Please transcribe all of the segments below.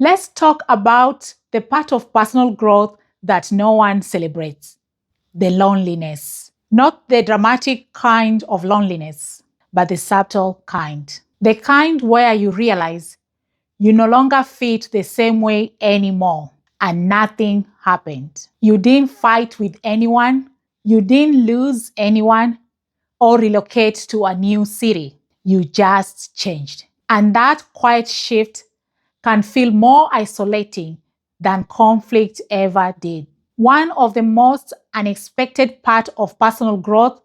Let's talk about the part of personal growth that no one celebrates: the loneliness. Not the dramatic kind of loneliness, but the subtle kind. The kind where you realize you no longer fit the same way anymore and nothing happened. You didn't fight with anyone, you didn't lose anyone, or relocate to a new city. You just changed. And that quiet shift can feel more isolating than conflict ever did. One of the most unexpected parts of personal growth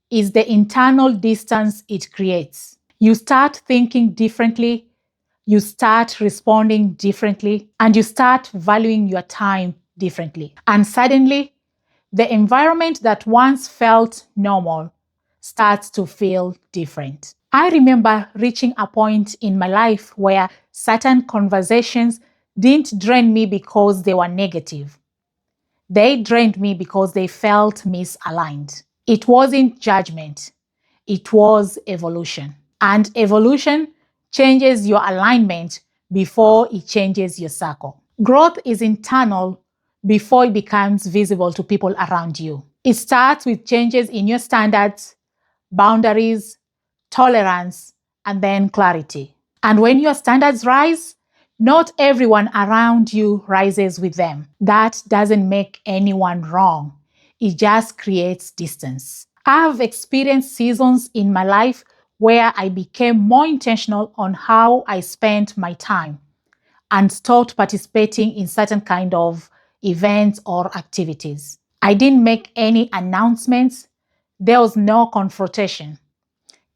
is the internal distance it creates. You start thinking differently, you start responding differently, and you start valuing your time differently. And suddenly, the environment that once felt normal starts to feel different. I remember reaching a point in my life where certain conversations didn't drain me because they were negative. They drained me because they felt misaligned. It wasn't judgment, it was evolution. And evolution changes your alignment before it changes your circle. Growth is internal before it becomes visible to people around you. It starts with changes in your standards, boundaries, tolerance, and then clarity. And when your standards rise, not everyone around you rises with them. That doesn't make anyone wrong. It just creates distance. I've experienced seasons in my life where I became more intentional on how I spent my time and stopped participating in certain kind of events or activities. I didn't make any announcements. There was no confrontation,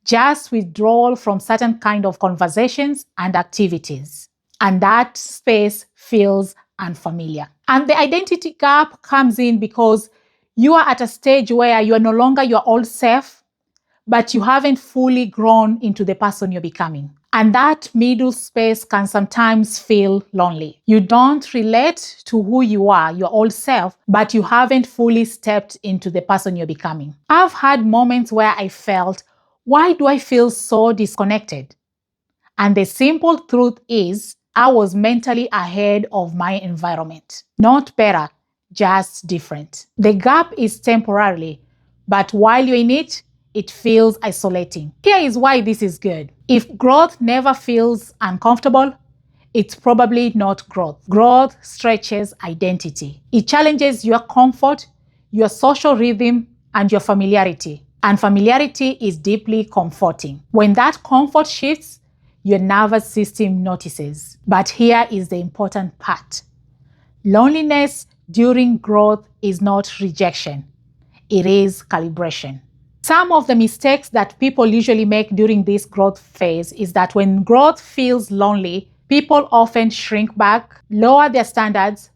just withdrawal from certain kind of conversations and activities. And that space feels unfamiliar. And the identity gap comes in because you are at a stage where you are no longer your old self, but you haven't fully grown into the person you're becoming. And that middle space can sometimes feel lonely. You don't relate to who you are, your old self, but you haven't fully stepped into the person you're becoming. I've had moments where I felt, why do I feel so disconnected? And the simple truth is, I was mentally ahead of my environment. Not better, just different. The gap is temporarily, but while you're in it, it feels isolating. Here is why this is good. If growth never feels uncomfortable, it's probably not growth. Growth stretches identity. It challenges your comfort, your social rhythm, and your familiarity. And familiarity is deeply comforting. When that comfort shifts, your nervous system notices. But here is the important part. Loneliness during growth is not rejection. It is calibration. Some of the mistakes that people usually make during this growth phase is that when growth feels lonely, people often shrink back, lower their standards,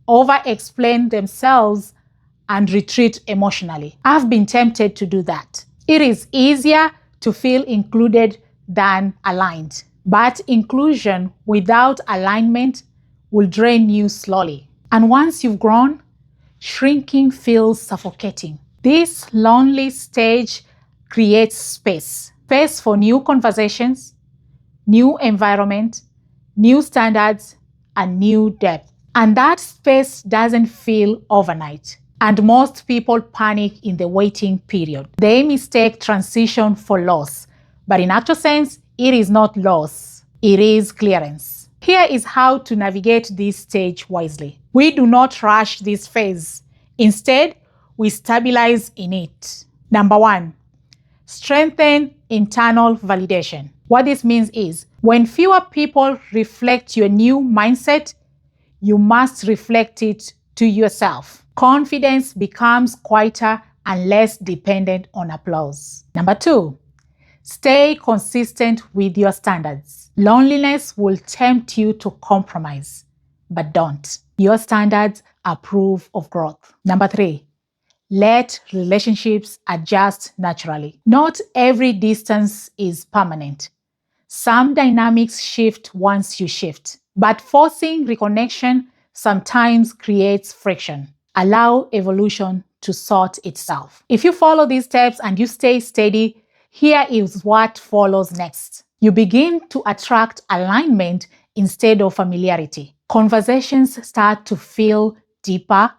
over-explain themselves, and retreat emotionally. I've been tempted to do that. It is easier to feel included than aligned. But inclusion without alignment will drain you slowly. And once you've grown, shrinking feels suffocating. This lonely stage creates space. Space for new conversations, new environment, new standards, and new depth. And that space doesn't feel overnight. And most people panic in the waiting period. They mistake transition for loss. But in actual sense, it is not loss. It is clearance. Here is how to navigate this stage wisely. We do not rush this phase. Instead, we stabilize in it. Number 1, strengthen internal validation. What this means is, when fewer people reflect your new mindset, you must reflect it to yourself. Confidence becomes quieter and less dependent on applause. Number 2, stay consistent with your standards. Loneliness will tempt you to compromise, but don't. Your standards are proof of growth. Number 3, let relationships adjust naturally. Not every distance is permanent. Some dynamics shift once you shift, but forcing reconnection sometimes creates friction. Allow evolution to sort itself. If you follow these steps and you stay steady, here is what follows next. You begin to attract alignment instead of familiarity. Conversations start to feel deeper,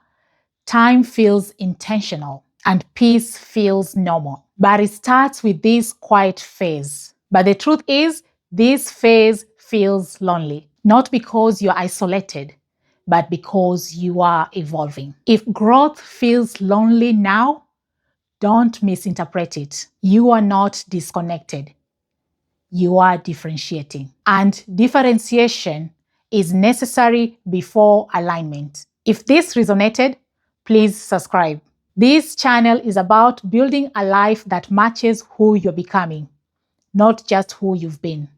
time feels intentional, and peace feels normal. But it starts with this quiet phase. But the truth is, this phase feels lonely, not because you're isolated, but because you are evolving. If growth feels lonely now, don't misinterpret it. You are not disconnected. You are differentiating. And differentiation is necessary before alignment. If this resonated, please subscribe. This channel is about building a life that matches who you're becoming, not just who you've been.